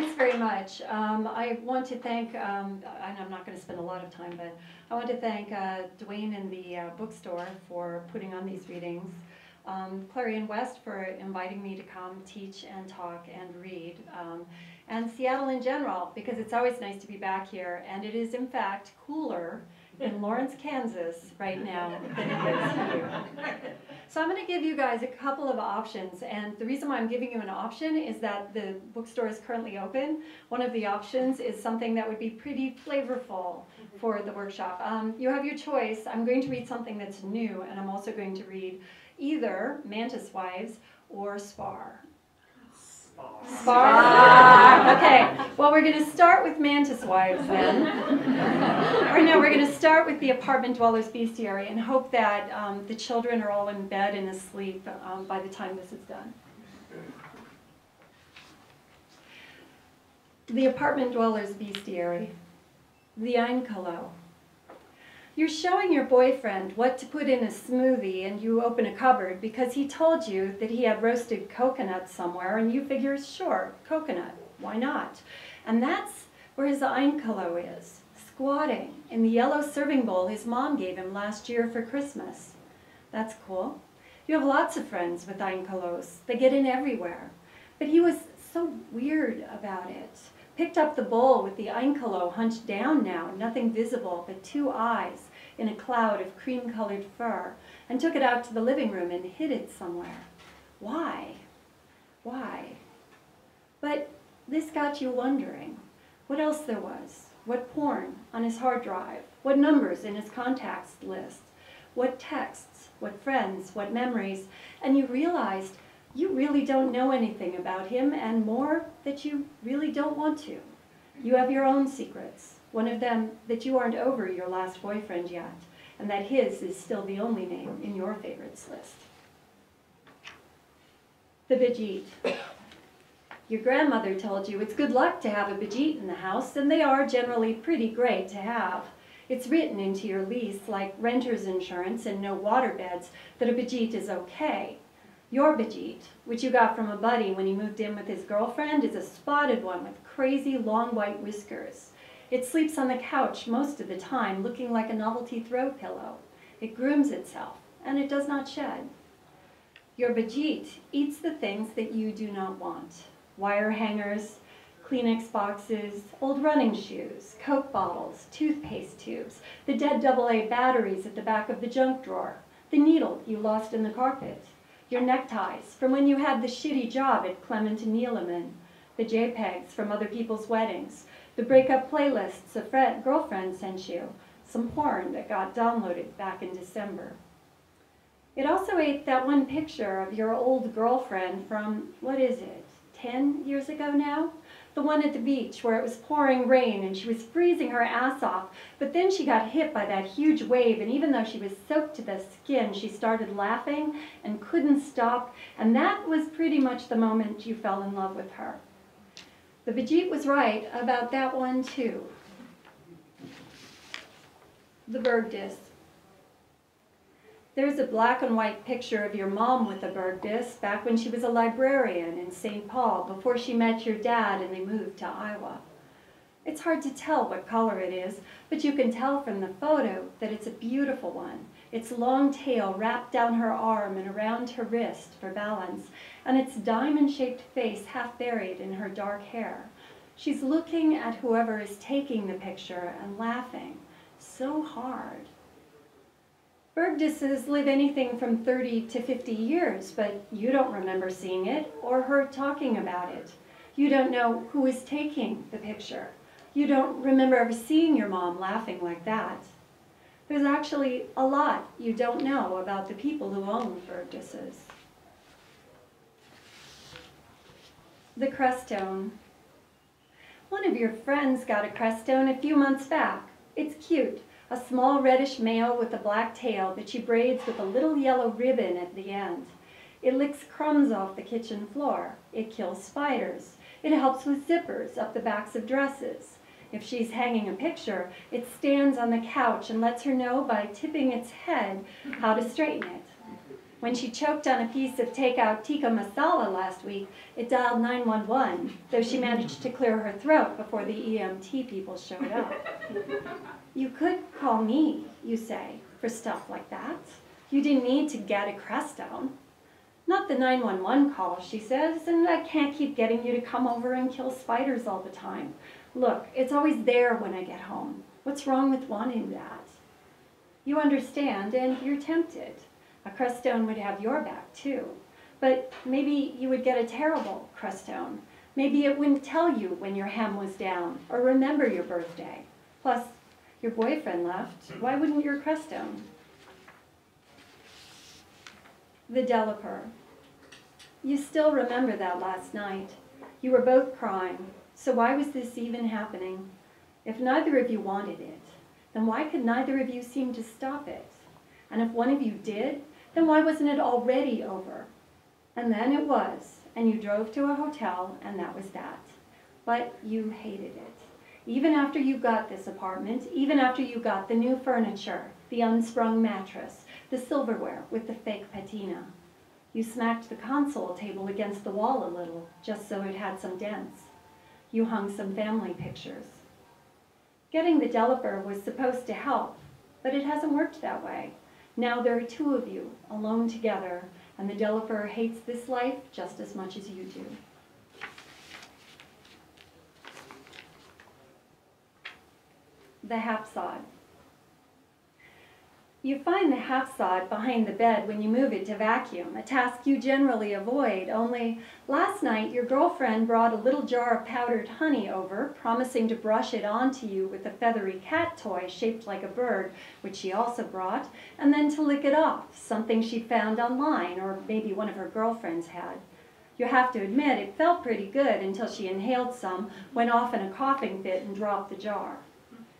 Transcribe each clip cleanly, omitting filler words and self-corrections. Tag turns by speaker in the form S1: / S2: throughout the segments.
S1: Thanks very much. I want to thank, and I'm not going to spend a lot of time, but I want to thank Dwayne and the bookstore for putting on these readings. Clarion West for inviting me to come teach and talk and read. And Seattle in general, because it's always nice to be back here. And it is, in fact, cooler in Lawrence, Kansas right now than it is here. So I'm going to give you guys a couple of options, and the reason why I'm giving you an option is that the bookstore is currently open. One of the options is something that would be pretty flavorful for the workshop. You have your choice. I'm going to read something that's new, and I'm also going to read either Mantis Wives or Spar. Spar. Okay, well, we're going to start with Mantis Wives then. Or no, we're going to start with the Apartment Dwellers Bestiary and hope that the children are all in bed and asleep by the time this is done. The Apartment Dwellers Bestiary. The Einkalo. You're showing your boyfriend what to put in a smoothie, and you open a cupboard because he told you that he had roasted coconut somewhere, and you figure, sure, coconut, why not? And that's where his Einkalo is, squatting in the yellow serving bowl his mom gave him last year for Christmas. That's cool. You have lots of friends with Einkalos. They get in everywhere. But he was so weird about it. Picked up the bowl with the Einkalo hunched down now, nothing visible but two eyes in a cloud of cream-colored fur, and took it out to the living room and hid it somewhere. Why? Why? But this got you wondering what else there was, what porn on his hard drive, what numbers in his contacts list, what texts, what friends, what memories, and you realized you really don't know anything about him, and more, that you really don't want to. You have your own secrets. One of them, that you aren't over your last boyfriend yet, and that his is still the only name in your favorites list. The Bajit. Your grandmother told you it's good luck to have a Bajit in the house, and they are generally pretty great to have. It's written into your lease, like renter's insurance and no waterbeds, that a Bajit is okay. Your Bajit, which you got from a buddy when he moved in with his girlfriend, is a spotted one with crazy long white whiskers. It sleeps on the couch most of the time, looking like a novelty throw pillow. It grooms itself, and it does not shed. Your Bajit eats the things that you do not want. Wire hangers, Kleenex boxes, old running shoes, Coke bottles, toothpaste tubes, the dead AA batteries at the back of the junk drawer, the needle you lost in the carpet, your neckties from when you had the shitty job at Clement and Neeleman, the JPEGs from other people's weddings, the breakup playlists a girlfriend sent you, some porn that got downloaded back in December. It also ate that one picture of your old girlfriend from, what is it, 10 years ago now? The one at the beach where it was pouring rain and she was freezing her ass off, but then she got hit by that huge wave, and even though she was soaked to the skin, she started laughing and couldn't stop, and that was pretty much the moment you fell in love with her. The Bajit was right about that one too. The Bergdis. There's a black and white picture of your mom with the Bergdis back when she was a librarian in St. Paul before she met your dad and they moved to Iowa. It's hard to tell what color it is, but you can tell from the photo that it's a beautiful one. Its long tail wrapped down her arm and around her wrist for balance, and its diamond-shaped face half buried in her dark hair. She's looking at whoever is taking the picture and laughing so hard. Bergdises live anything from 30 to 50 years, but you don't remember seeing it or her talking about it. You don't know who is taking the picture. You don't remember ever seeing your mom laughing like that. There's actually a lot you don't know about the people who own Bergdises. The Crestone. One of your friends got a Crestone a few months back. It's cute. A small reddish male with a black tail that she braids with a little yellow ribbon at the end. It licks crumbs off the kitchen floor. It kills spiders. It helps with zippers up the backs of dresses. If she's hanging a picture, it stands on the couch and lets her know by tipping its head how to straighten it. When she choked on a piece of takeout tikka masala last week, it dialed 911, though she managed to clear her throat before the EMT people showed up. You could call me, you say, for stuff like that. You didn't need to get a Crestone. Not the 911 call, she says, and I can't keep getting you to come over and kill spiders all the time. Look, it's always there when I get home. What's wrong with wanting that? You understand, and you're tempted. A Crestone would have your back, too. But maybe you would get a terrible Crestone. Maybe it wouldn't tell you when your hem was down, or remember your birthday. Plus, your boyfriend left. Why wouldn't your Crestone? The Delaper. You still remember that last night. You were both crying. So why was this even happening? If neither of you wanted it, then why could neither of you seem to stop it? And if one of you did, then why wasn't it already over? And then it was, and you drove to a hotel, and that was that. But you hated it. Even after you got this apartment, even after you got the new furniture, the unsprung mattress, the silverware with the fake patina. You smacked the console table against the wall a little, just so it had some dents. You hung some family pictures. Getting the Delaper was supposed to help, but it hasn't worked that way. Now there are two of you, alone together, and the Delaper hates this life just as much as you do. The half-sod. You find the half-sod behind the bed when you move it to vacuum, a task you generally avoid, only last night your girlfriend brought a little jar of powdered honey over, promising to brush it onto you with a feathery cat toy shaped like a bird, which she also brought, and then to lick it off, something she found online, or maybe one of her girlfriends had. You have to admit it felt pretty good until she inhaled some, went off in a coughing fit, and dropped the jar.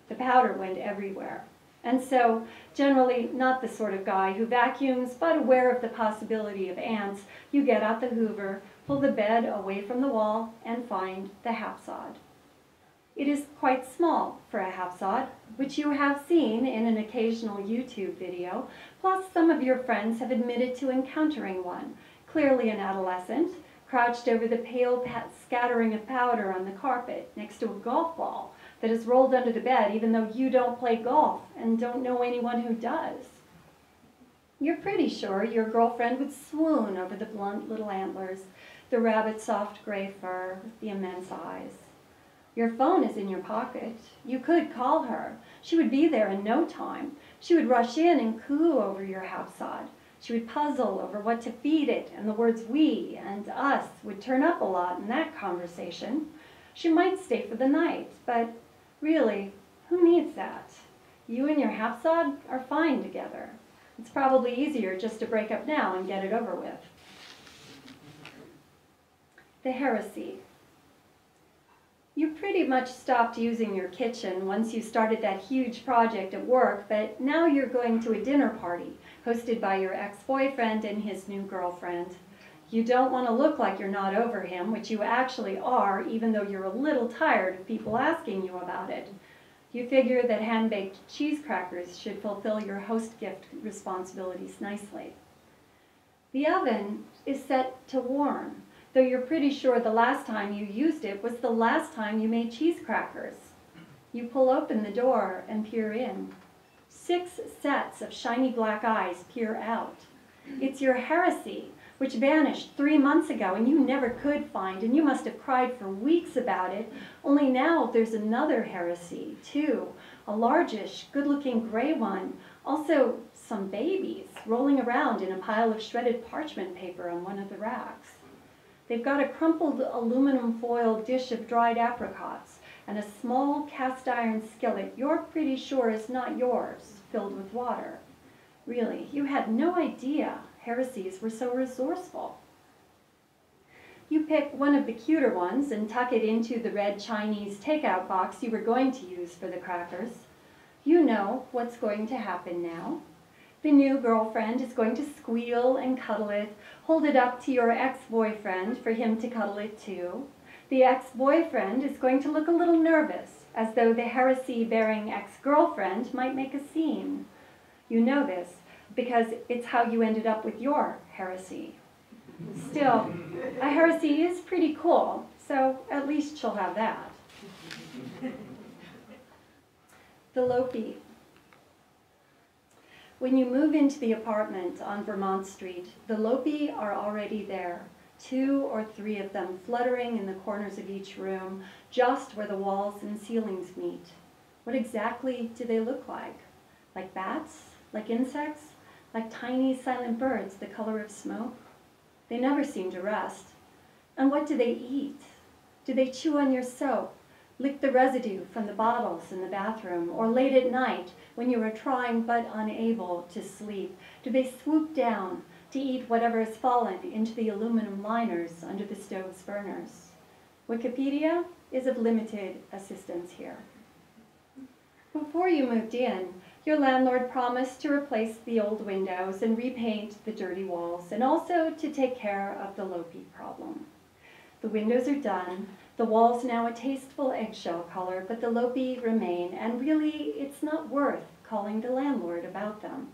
S1: The powder went everywhere. And so, generally not the sort of guy who vacuums, but aware of the possibility of ants, you get out the Hoover, pull the bed away from the wall, and find the half-sod. It is quite small for a half-sod, which you have seen in an occasional YouTube video, plus some of your friends have admitted to encountering one, clearly an adolescent, crouched over the pale scattering of powder on the carpet next to a golf ball that is rolled under the bed even though you don't play golf and don't know anyone who does. You're pretty sure your girlfriend would swoon over the blunt little antlers, the rabbit's soft gray fur, the immense eyes. Your phone is in your pocket. You could call her. She would be there in no time. She would rush in and coo over your half-sod. She would puzzle over what to feed it, and the words we and us would turn up a lot in that conversation. She might stay for the night, but really, who needs that? You and your half-sod are fine together. It's probably easier just to break up now and get it over with. The heresy. You pretty much stopped using your kitchen once you started that huge project at work, but now you're going to a dinner party hosted by your ex-boyfriend and his new girlfriend. You don't want to look like you're not over him, which you actually are, even though you're a little tired of people asking you about it. You figure that hand-baked cheese crackers should fulfill your host gift responsibilities nicely. The oven is set to warm, though you're pretty sure the last time you used it was the last time you made cheese crackers. You pull open the door and peer in. 6 sets of shiny black eyes peer out. It's your heresy, which vanished 3 months ago and you never could find, and you must have cried for weeks about it, only now there's another heresy, too, a largish, good-looking gray one, also some babies rolling around in a pile of shredded parchment paper on one of the racks. They've got a crumpled aluminum foil dish of dried apricots and a small cast iron skillet you're pretty sure is not yours, filled with water. Really, you had no idea heresies were so resourceful. You pick one of the cuter ones and tuck it into the red Chinese takeout box you were going to use for the crackers. You know what's going to happen now. The new girlfriend is going to squeal and cuddle it, hold it up to your ex-boyfriend for him to cuddle it too. The ex-boyfriend is going to look a little nervous, as though the heresy-bearing ex-girlfriend might make a scene. You know this, because it's how you ended up with your heresy. Still, a heresy is pretty cool, so at least she'll have that. The Lopi. When you move into the apartment on Vermont Street, the Lopi are already there, 2 or 3 of them fluttering in the corners of each room, just where the walls and ceilings meet. What exactly do they look like? Like bats? Like insects? Like tiny silent birds the color of smoke? They never seem to rest. And what do they eat? Do they chew on your soap, lick the residue from the bottles in the bathroom, or late at night when you are trying but unable to sleep? Do they swoop down to eat whatever has fallen into the aluminum liners under the stove's burners? Wikipedia is of limited assistance here. Before you moved in, your landlord promised to replace the old windows and repaint the dirty walls, and also to take care of the Lopi problem. The windows are done, the walls now a tasteful eggshell color, but the Lopi remain, and really it's not worth calling the landlord about them.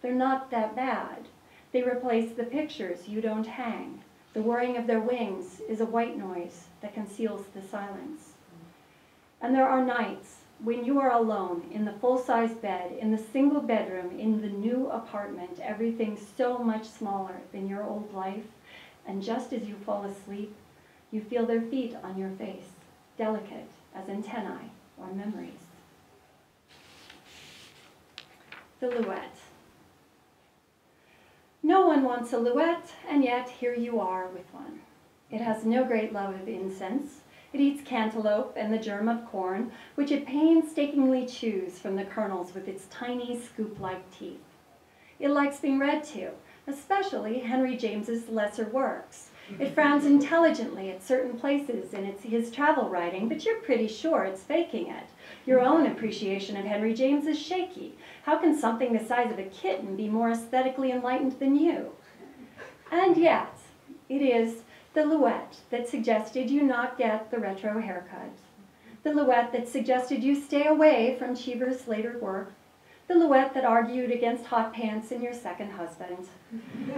S1: They're not that bad. They replace the pictures you don't hang. The whirring of their wings is a white noise that conceals the silence. And there are nights when you are alone in the full-size bed, in the single bedroom, in the new apartment, everything so much smaller than your old life, and just as you fall asleep, you feel their feet on your face, delicate as antennae or memories. The Luette. No one wants a Luette, and yet here you are with one. It has no great love of incense. It eats cantaloupe and the germ of corn, which it painstakingly chews from the kernels with its tiny scoop-like teeth. It likes being read to, especially Henry James's lesser works. It frowns intelligently at certain places in his travel writing, but you're pretty sure it's faking it. Your own appreciation of Henry James is shaky. How can something the size of a kitten be more aesthetically enlightened than you? And yet, it is the Luette that suggested you not get the retro haircut. The Luette that suggested you stay away from Cheever's later work. The Luette that argued against hot pants in your second husband.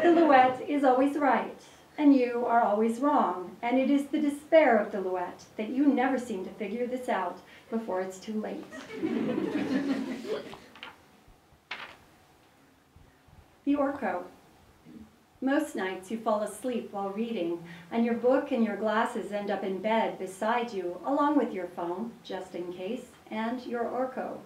S1: The Luette is always right, and you are always wrong, and it is the despair of the Luette that you never seem to figure this out before it's too late. The Orco. Most nights you fall asleep while reading, and your book and your glasses end up in bed beside you, along with your phone, just in case, and your Orco.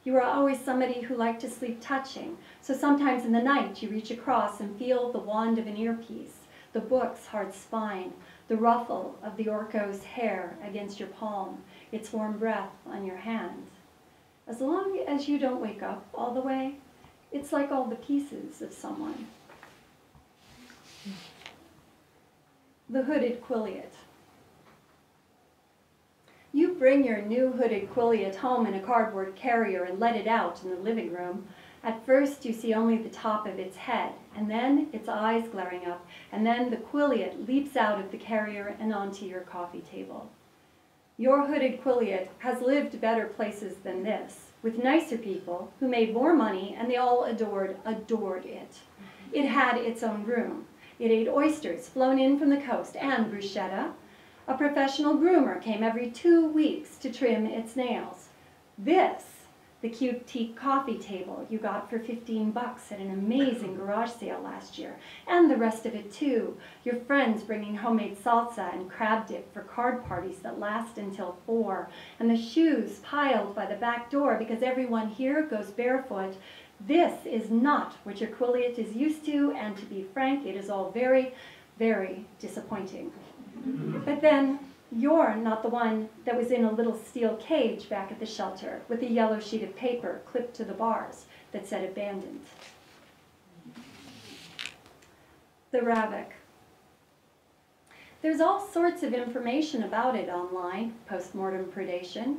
S1: You are always somebody who liked to sleep touching, so sometimes in the night you reach across and feel the wand of an earpiece, the book's hard spine, the ruffle of the Orco's hair against your palm, its warm breath on your hand. As long as you don't wake up all the way, it's like all the pieces of someone. The Hooded Quilly. You bring your new Hooded Quilly home in a cardboard carrier and let it out in the living room. At first you see only the top of its head, and then its eyes glaring up, and then the Quilliot leaps out of the carrier and onto your coffee table. Your Hooded Quilliot has lived better places than this, with nicer people who made more money, and they all adored it. It had its own room. It ate oysters flown in from the coast and bruschetta. A professional groomer came every 2 weeks to trim its nails. This, the cute teak coffee table you got for $15 at an amazing garage sale last year, and the rest of it too. Your friends bringing homemade salsa and crab dip for card parties that last until 4, and the shoes piled by the back door because everyone here goes barefoot. This is not what your Quilliot is used to, and to be frank, it is all very, very disappointing. But then, you're not the one that was in a little steel cage back at the shelter with a yellow sheet of paper clipped to the bars that said abandoned. The Ravik. There's all sorts of information about it online, post-mortem predation.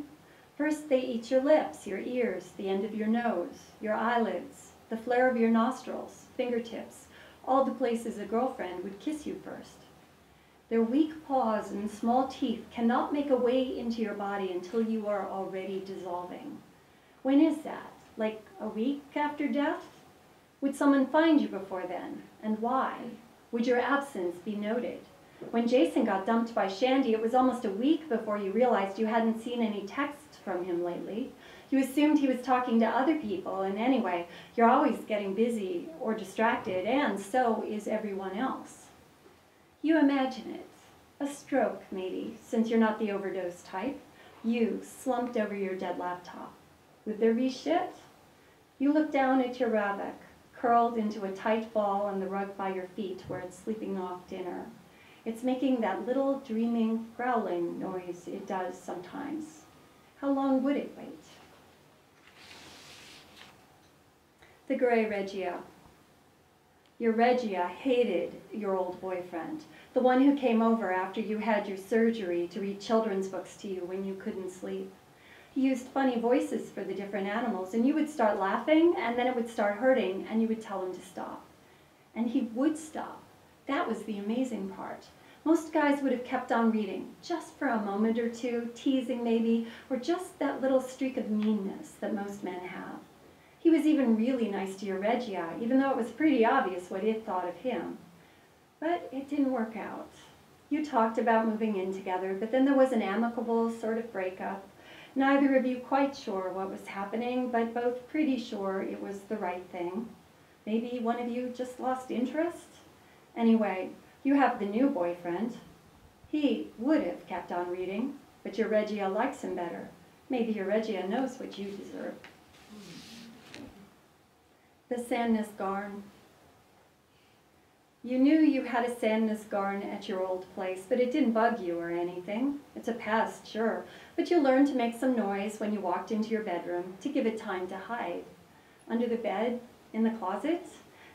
S1: First, they eat your lips, your ears, the end of your nose, your eyelids, the flare of your nostrils, fingertips, all the places a girlfriend would kiss you first. Their weak paws and small teeth cannot make a way into your body until you are already dissolving. When is that? Like a week after death? Would someone find you before then, and why? Would your absence be noted? When Jason got dumped by Shandy, it was almost a week before you realized you hadn't seen any texts from him lately. You assumed he was talking to other people, and anyway, you're always getting busy or distracted, and so is everyone else. You imagine it. A stroke, maybe, since you're not the overdose type. You, slumped over your dead laptop. Would there be shit? You look down at your Ravik, curled into a tight ball on the rug by your feet where it's sleeping off dinner. It's making that little dreaming, growling noise it does sometimes. How long would it wait? The gray Regia. Your Regia hated your old boyfriend, the one who came over after you had your surgery to read children's books to you when you couldn't sleep. He used funny voices for the different animals, and you would start laughing, and then it would start hurting, and you would tell him to stop. And he would stop. That was the amazing part. Most guys would have kept on reading, just for a moment or two, teasing maybe, or just that little streak of meanness that most men have. He was even really nice to your Regia, even though it was pretty obvious what it thought of him. But it didn't work out. You talked about moving in together, but then there was an amicable sort of breakup. Neither of you quite sure what was happening, but both pretty sure it was the right thing. Maybe one of you just lost interest? Anyway, you have the new boyfriend. He would have kept on reading, but your Regia likes him better. Maybe your Regia knows what you deserve. The Sandnes Garn. You knew you had a Sandnes Garn at your old place, but it didn't bug you or anything. It's a pest, sure, but you learned to make some noise when you walked into your bedroom to give it time to hide. Under the bed, in the closet,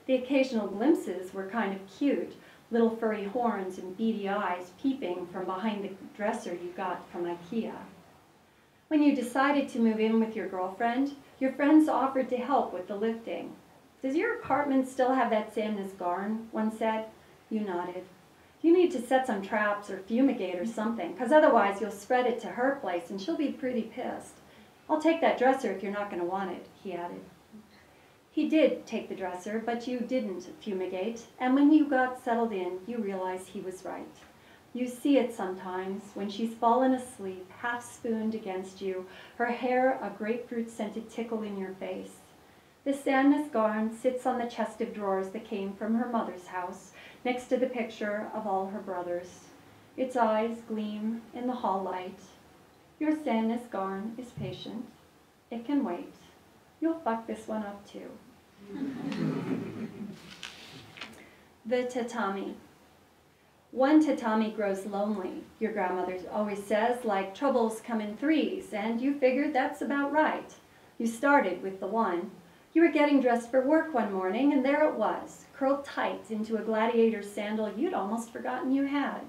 S1: the occasional glimpses were kind of cute, little furry horns and beady eyes peeping from behind the dresser you got from IKEA. When you decided to move in with your girlfriend, your friends offered to help with the lifting. "Does your apartment still have that Sandnes Garn?" one said. You nodded. "You need to set some traps or fumigate or something, because otherwise you'll spread it to her place and she'll be pretty pissed. I'll take that dresser if you're not going to want it," he added. He did take the dresser, but you didn't fumigate, and when you got settled in, you realized he was right. You see it sometimes, when she's fallen asleep, half-spooned against you, her hair a grapefruit-scented tickle in your face. The Sandnes Garn sits on the chest of drawers that came from her mother's house, next to the picture of all her brothers. Its eyes gleam in the hall light. Your Sandnes Garn is patient. It can wait. You'll fuck this one up too. The tatami. One tatami grows lonely, your grandmother always says, like troubles come in threes, and you figured that's about right. You started with the one. You were getting dressed for work one morning, and there it was, curled tight into a gladiator sandal you'd almost forgotten you had.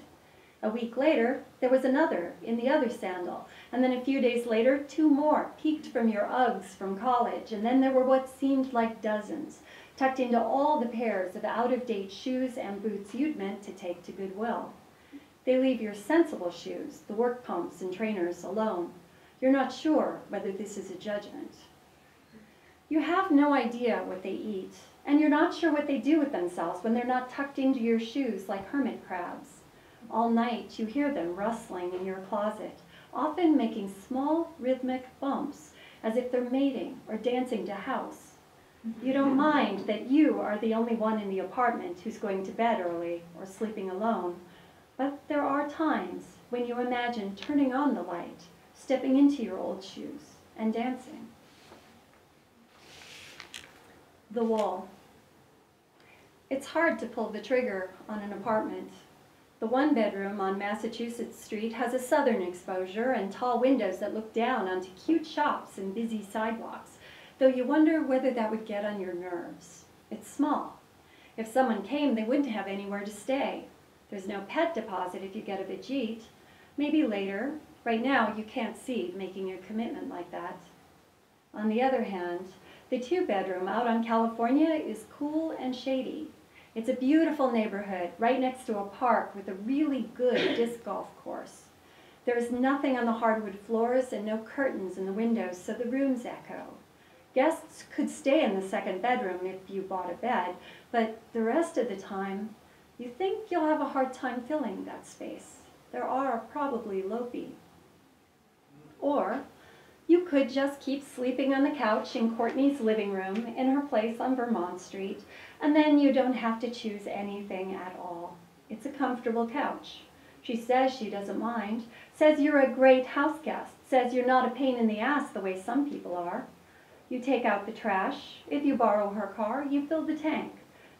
S1: A week later, there was another in the other sandal, and then a few days later, two more peeked from your Uggs from college, and then there were what seemed like dozens, tucked into all the pairs of out-of-date shoes and boots you'd meant to take to Goodwill. They leave your sensible shoes, the work pumps and trainers, alone. You're not sure whether this is a judgment. You have no idea what they eat, and you're not sure what they do with themselves when they're not tucked into your shoes like hermit crabs. All night you hear them rustling in your closet, often making small rhythmic bumps as if they're mating or dancing to house. You don't mind that you are the only one in the apartment who's going to bed early or sleeping alone, but there are times when you imagine turning on the light, stepping into your old shoes, and dancing. The wall. It's hard to pull the trigger on an apartment. The one bedroom on Massachusetts Street has a southern exposure and tall windows that look down onto cute shops and busy sidewalks, though you wonder whether that would get on your nerves. It's small. If someone came, they wouldn't have anywhere to stay. There's no pet deposit if you get a Vijit. Maybe later. Right now, you can't see making a commitment like that. On the other hand, the two-bedroom out on California is cool and shady. It's a beautiful neighborhood right next to a park with a really good disc golf course. There is nothing on the hardwood floors and no curtains in the windows, so the rooms echo. Guests could stay in the second bedroom if you bought a bed, but the rest of the time, you think you'll have a hard time filling that space. There are probably lopi. Or you could just keep sleeping on the couch in Courtney's living room in her place on Vermont Street, and then you don't have to choose anything at all. It's a comfortable couch. She says she doesn't mind, says you're a great house guest, says you're not a pain in the ass the way some people are. You take out the trash. If you borrow her car, you fill the tank.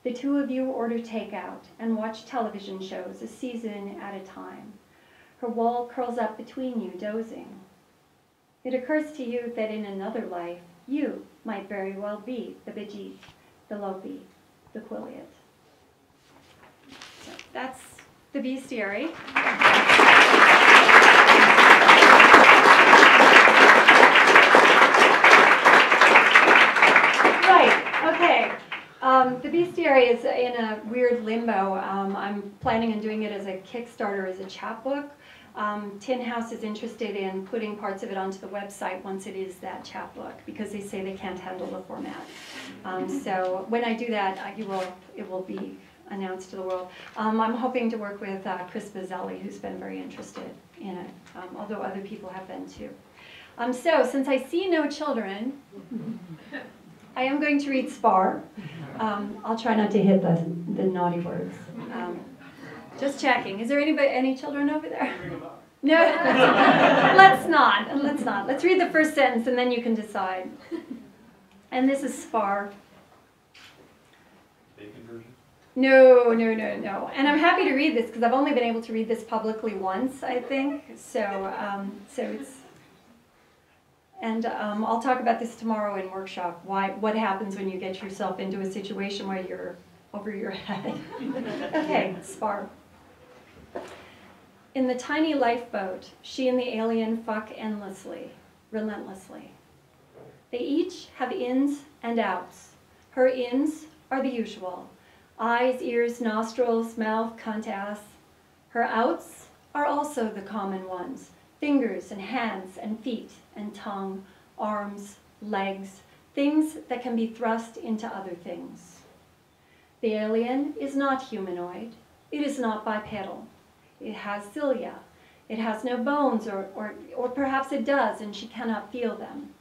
S1: The two of you order takeout and watch television shows a season at a time. Her wall curls up between you, dozing. It occurs to you that in another life, you might very well be the Bijit, the Lopi, the Quilliot. So that's the Bestiary. Right, okay. The Bestiary is in a weird limbo. I'm planning on doing it as a Kickstarter, as a chapbook. Tin House is interested in putting parts of it onto the website once it is that chapbook, because they say they can't handle the format. So when I do that, it will be announced to the world. I'm hoping to work with Chris Bazzelli, who's been very interested in it, although other people have been too. So since I see no children, I am going to read Spar. I'll try not to hit the naughty words. Just checking. Is there any children over there? No? Let's not. Let's read the first sentence and then you can decide. And this is Spar.
S2: Bacon version?
S1: No. And I'm happy to read this because I've only been able to read this publicly once, I think. So it's... And I'll talk about this tomorrow in workshop, what happens when you get yourself into a situation where you're over your head. Okay, Spar. In the tiny lifeboat, she and the alien fuck endlessly, relentlessly. They each have ins and outs. Her ins are the usual: eyes, ears, nostrils, mouth, cunt, ass. Her outs are also the common ones: fingers and hands and feet and tongue, arms, legs, things that can be thrust into other things. The alien is not humanoid. It is not bipedal. It has cilia. It has no bones, or perhaps it does and she cannot feel them.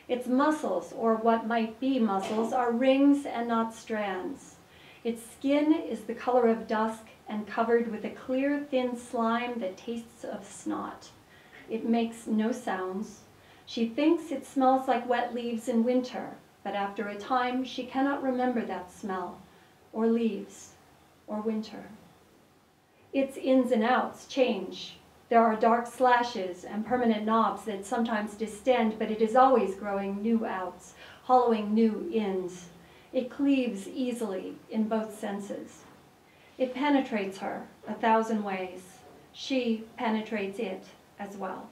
S1: Its muscles, or what might be muscles, are rings and not strands. Its skin is the color of dusk and covered with a clear, thin slime that tastes of snot. It makes no sounds. She thinks it smells like wet leaves in winter, but after a time she cannot remember that smell, or leaves, or winter. Its ins and outs change. There are dark slashes and permanent knobs that sometimes distend, but it is always growing new outs, hollowing new ins. It cleaves easily in both senses. It penetrates her 1,000 ways. She penetrates it as well.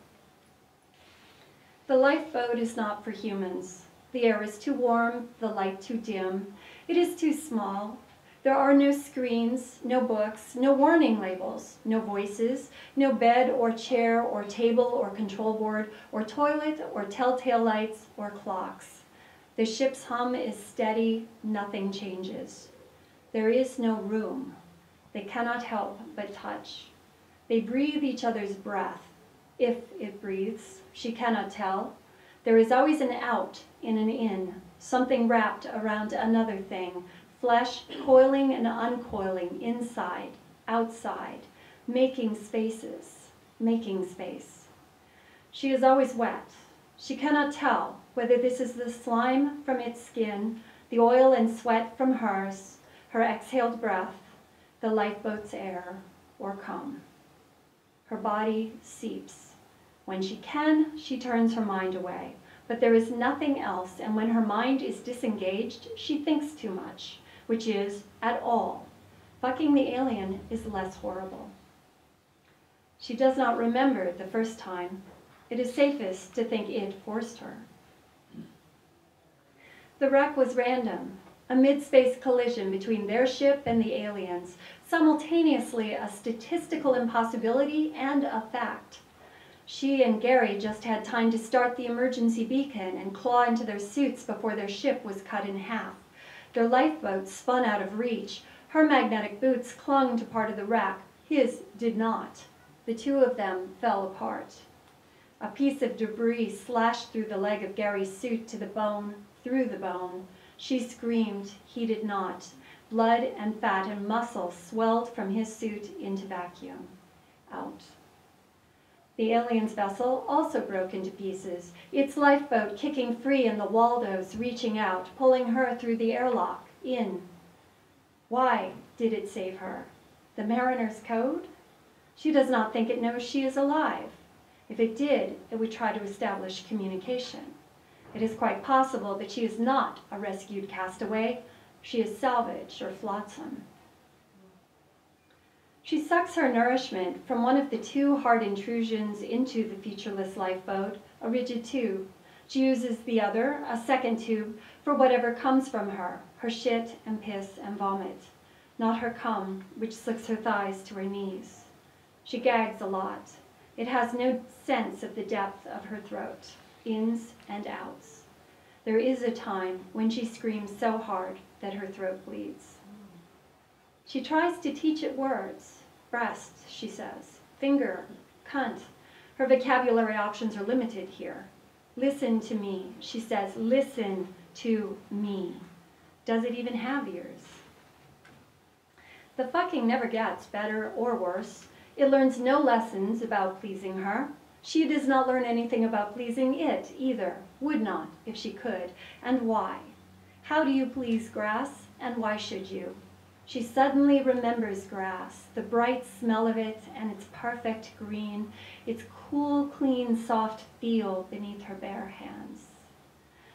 S1: The lifeboat is not for humans. The air is too warm, the light too dim. It is too small. There are no screens, no books, no warning labels, no voices, no bed or chair or table or control board or toilet or telltale lights or clocks. The ship's hum is steady, nothing changes. There is no room. They cannot help but touch. They breathe each other's breath. If it breathes, she cannot tell. There is always an out in an in, something wrapped around another thing, flesh coiling and uncoiling, inside, outside, making spaces, making space. She is always wet. She cannot tell whether this is the slime from its skin, the oil and sweat from hers, her exhaled breath, the lifeboat's air, or cum. Her body seeps. When she can, she turns her mind away. But there is nothing else, and when her mind is disengaged, she thinks too much, which is, at all. Fucking the alien is less horrible. She does not remember the first time. It is safest to think it forced her. The wreck was random, a mid-space collision between their ship and the aliens, simultaneously a statistical impossibility and a fact. She and Gary just had time to start the emergency beacon and claw into their suits before their ship was cut in half. Their lifeboat spun out of reach. Her magnetic boots clung to part of the wreck. His did not. The two of them fell apart. A piece of debris slashed through the leg of Gary's suit to the bone, through the bone. She screamed. He did not. Blood and fat and muscle swelled from his suit into vacuum. Out. The alien's vessel also broke into pieces, its lifeboat kicking free and the Waldos reaching out, pulling her through the airlock, in. Why did it save her? The mariner's code? She does not think it knows she is alive. If it did, it would try to establish communication. It is quite possible that she is not a rescued castaway. She is salvage or flotsam. She sucks her nourishment from one of the two hard intrusions into the featureless lifeboat, a rigid tube. She uses the other, a second tube, for whatever comes from her shit and piss and vomit. Not her cum, which slicks her thighs to her knees. She gags a lot. It has no sense of the depth of her throat, ins and outs. There is a time when she screams so hard that her throat bleeds. She tries to teach it words. Breast, she says. Finger, cunt. Her vocabulary options are limited here. Listen to me, she says. Listen to me. Does it even have ears? The fucking never gets better or worse. It learns no lessons about pleasing her. She does not learn anything about pleasing it either. Would not, if she could. And why? How do you please grass, and why should you? She suddenly remembers grass, the bright smell of it and its perfect green, its cool, clean, soft feel beneath her bare hands.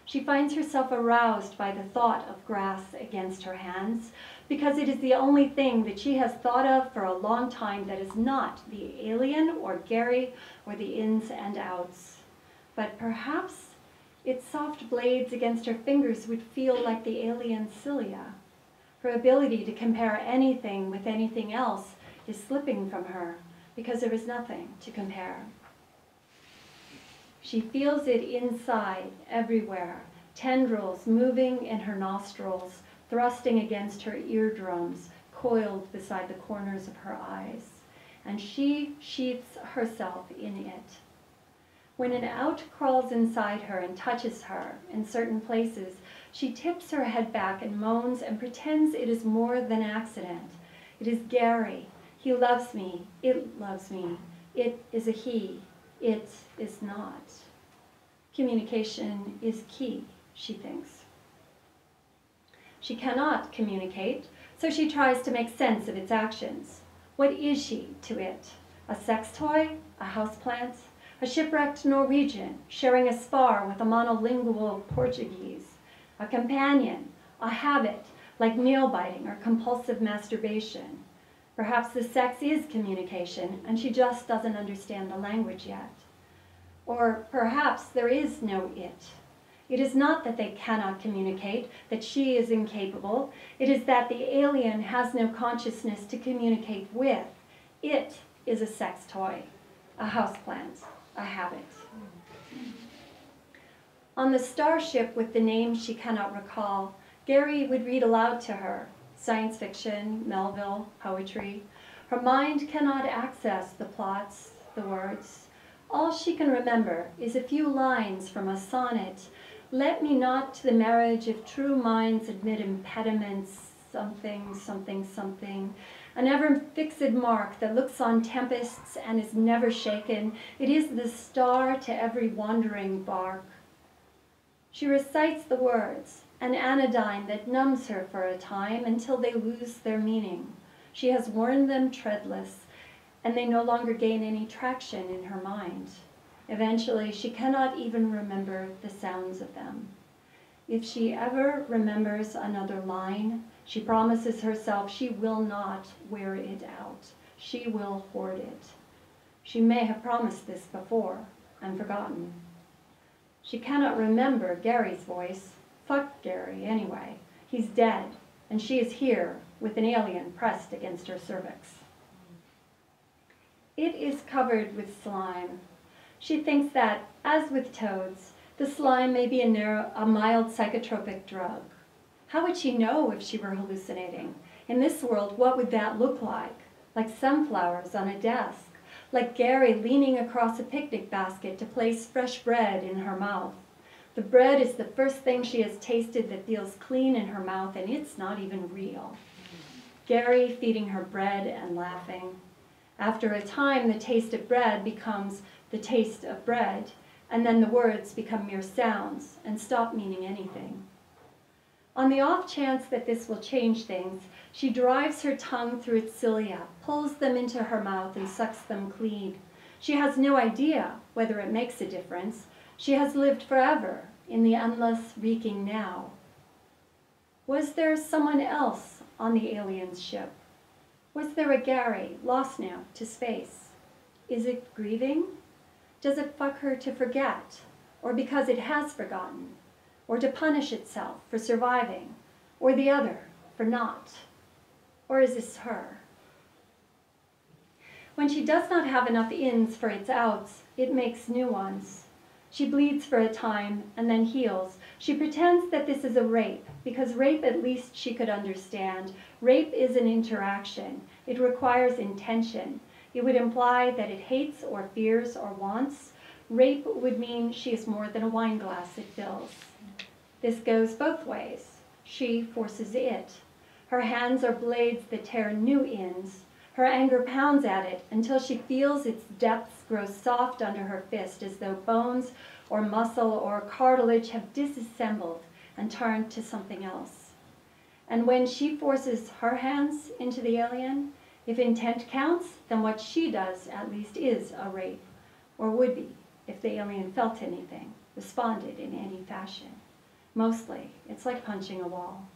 S1: She finds herself aroused by the thought of grass against her hands, because it is the only thing that she has thought of for a long time that is not the alien or Gary or the ins and outs. But perhaps its soft blades against her fingers would feel like the alien's cilia. Her ability to compare anything with anything else is slipping from her because there is nothing to compare. She feels it inside, everywhere, tendrils moving in her nostrils, thrusting against her eardrums, coiled beside the corners of her eyes, and she sheaths herself in it. When an out crawls inside her and touches her in certain places, she tips her head back and moans and pretends it is more than accident. It is Gary. He loves me. It loves me. It is a he. It is not. Communication is key, she thinks. She cannot communicate, so she tries to make sense of its actions. What is she to it? A sex toy? A houseplant? A shipwrecked Norwegian sharing a spar with a monolingual Portuguese? A companion? A habit, like nail-biting or compulsive masturbation? Perhaps the sex is communication, and she just doesn't understand the language yet. Or perhaps there is no it. It is not that they cannot communicate, that she is incapable. It is that the alien has no consciousness to communicate with. It is a sex toy, a houseplant, a habit. On the starship with the names she cannot recall, Gary would read aloud to her, science fiction, Melville, poetry. Her mind cannot access the plots, the words. All she can remember is a few lines from a sonnet. Let me not to the marriage of true minds admit impediments, something, something, something. An ever-fixed mark that looks on tempests and is never shaken. It is the star to every wandering bark. She recites the words, an anodyne that numbs her for a time until they lose their meaning. She has worn them treadless, and they no longer gain any traction in her mind. Eventually, she cannot even remember the sounds of them. If she ever remembers another line, she promises herself she will not wear it out. She will hoard it. She may have promised this before and forgotten. She cannot remember Gary's voice. Fuck Gary, anyway. He's dead, and she is here with an alien pressed against her cervix. It is covered with slime. She thinks that, as with toads, the slime may be a mild psychotropic drug. How would she know if she were hallucinating? In this world, what would that look like? Like sunflowers on a desk, like Gary leaning across a picnic basket to place fresh bread in her mouth. The bread is the first thing she has tasted that feels clean in her mouth, and it's not even real. Gary feeding her bread and laughing. After a time, the taste of bread becomes the taste of bread, and then the words become mere sounds and stop meaning anything. On the off chance that this will change things, she drives her tongue through its cilia, pulls them into her mouth, and sucks them clean. She has no idea whether it makes a difference. She has lived forever in the endless, reeking now. Was there someone else on the alien's ship? Was there a Gary lost now to space? Is it grieving? Does it fuck her to forget, or because it has forgotten, or to punish itself for surviving, or the other for not? Or is this her? When she does not have enough ins for its outs, it makes new ones. She bleeds for a time and then heals. She pretends that this is a rape, because rape at least she could understand. Rape is an interaction. It requires intention. It would imply that it hates or fears or wants. Rape would mean she is more than a wine glass it fills. This goes both ways. She forces it. Her hands are blades that tear new ins. Her anger pounds at it until she feels its depths grow soft under her fist, as though bones or muscle or cartilage have disassembled and turned to something else. And when she forces her hands into the alien, if intent counts, then what she does at least is a rape, or would be if the alien felt anything, responded in any fashion. Mostly, it's like punching a wall.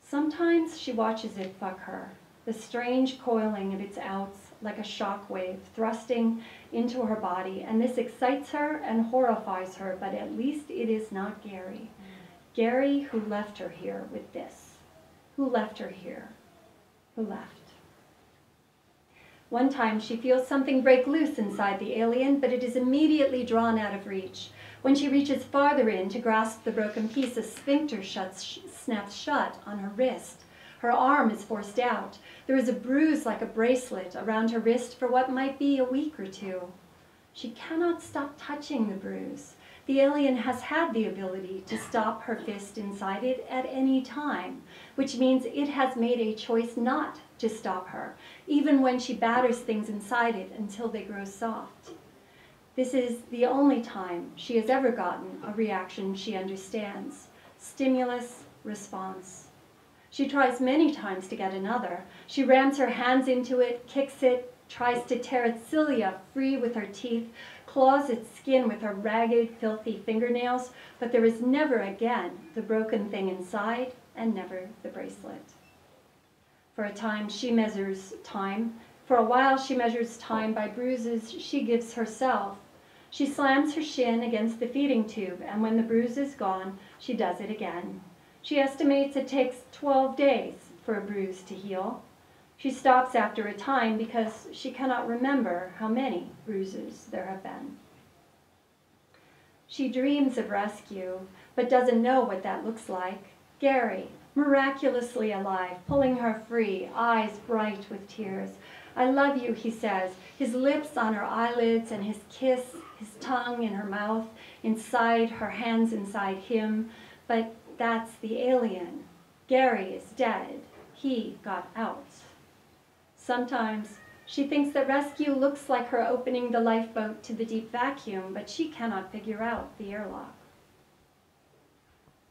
S1: Sometimes she watches it fuck her, the strange coiling of its outs like a shock wave thrusting into her body, and this excites her and horrifies her, but at least it is not Gary. Gary who left her here with this. Who left her here? Who left? One time she feels something break loose inside the alien, but it is immediately drawn out of reach. When she reaches farther in to grasp the broken piece, a sphincter snaps shut on her wrist. Her arm is forced out. There is a bruise like a bracelet around her wrist for what might be a week or two. She cannot stop touching the bruise. The alien has had the ability to stop her fist inside it at any time, which means it has made a choice not to stop her, even when she batters things inside it until they grow soft. This is the only time she has ever gotten a reaction she understands. Stimulus, response. She tries many times to get another. She rams her hands into it, kicks it, tries to tear its cilia free with her teeth, claws its skin with her ragged, filthy fingernails, but there is never again the broken thing inside, and never the bracelet. For a time she measures time. For a while she measures time by bruises she gives herself. She slams her shin against the feeding tube, and when the bruise is gone, she does it again. She estimates it takes 12 days for a bruise to heal. She stops after a time because she cannot remember how many bruises there have been. She dreams of rescue, but doesn't know what that looks like. Gary, miraculously alive, pulling her free, eyes bright with tears. "I love you," he says, his lips on her eyelids and his kiss, his tongue in her mouth, inside her hands inside him. But that's the alien. Gary is dead. He got out. Sometimes she thinks that rescue looks like her opening the lifeboat to the deep vacuum, but she cannot figure out the airlock.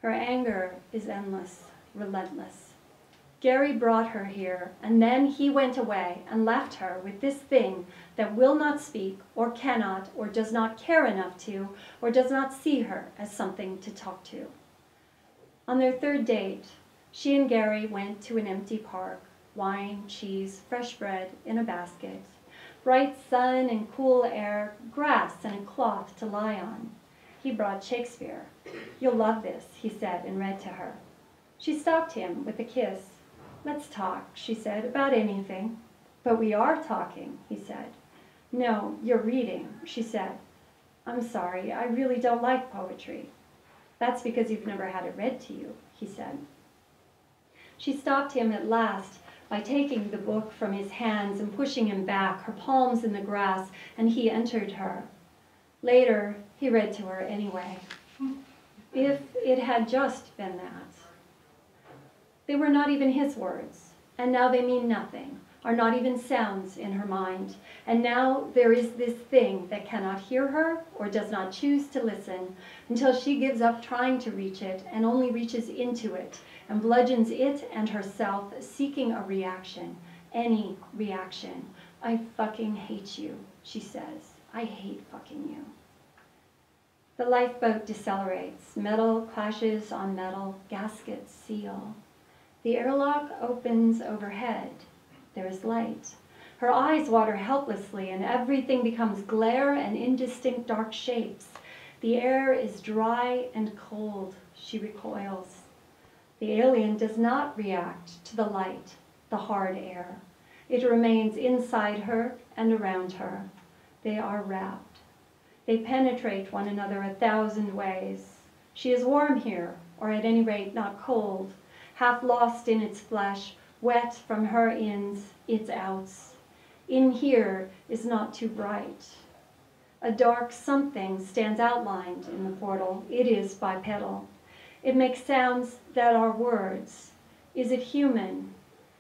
S1: Her anger is endless, relentless. Gary brought her here, and then he went away and left her with this thing that will not speak, or cannot, or does not care enough to, or does not see her as something to talk to. On their third date, she and Gary went to an empty park. Wine, cheese, fresh bread in a basket, bright sun and cool air, grass and a cloth to lie on. He brought Shakespeare. "You'll love this," he said, and read to her. She stopped him with a kiss. "Let's talk," she said, "about anything." "But we are talking," he said. No, you're reading, she said. I'm sorry, I really don't like poetry. That's because you've never had it read to you, he said. She stopped him at last by taking the book from his hands and pushing him back, her palms in the grass, and he entered her. Later, he read to her anyway. If it had just been that. They were not even his words, and now they mean nothing, are not even sounds in her mind. And now there is this thing that cannot hear her or does not choose to listen until she gives up trying to reach it and only reaches into it and bludgeons it and herself, seeking a reaction, any reaction. I fucking hate you, she says. I hate fucking you. The lifeboat decelerates. Metal clashes on metal. Gaskets seal. The airlock opens overhead. There is light. Her eyes water helplessly, and everything becomes glare and indistinct dark shapes. The air is dry and cold. She recoils. The alien does not react to the light, the hard air. It remains inside her and around her. They are wrapped. They penetrate one another 1,000 ways. She is warm here, or at any rate not cold, half lost in its flesh, wet from her ins, its outs. In here is not too bright. A dark something stands outlined in the portal. It is bipedal. It makes sounds that are words. Is it human?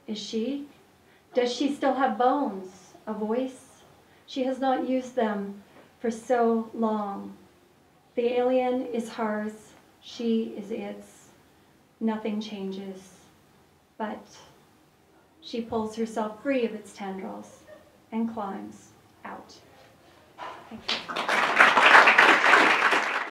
S1: Is she? Does she still have bones, a voice? She has not used them for so long. The alien is hers, she is its. Nothing changes, but she pulls herself free of its tendrils and climbs out. Thank you.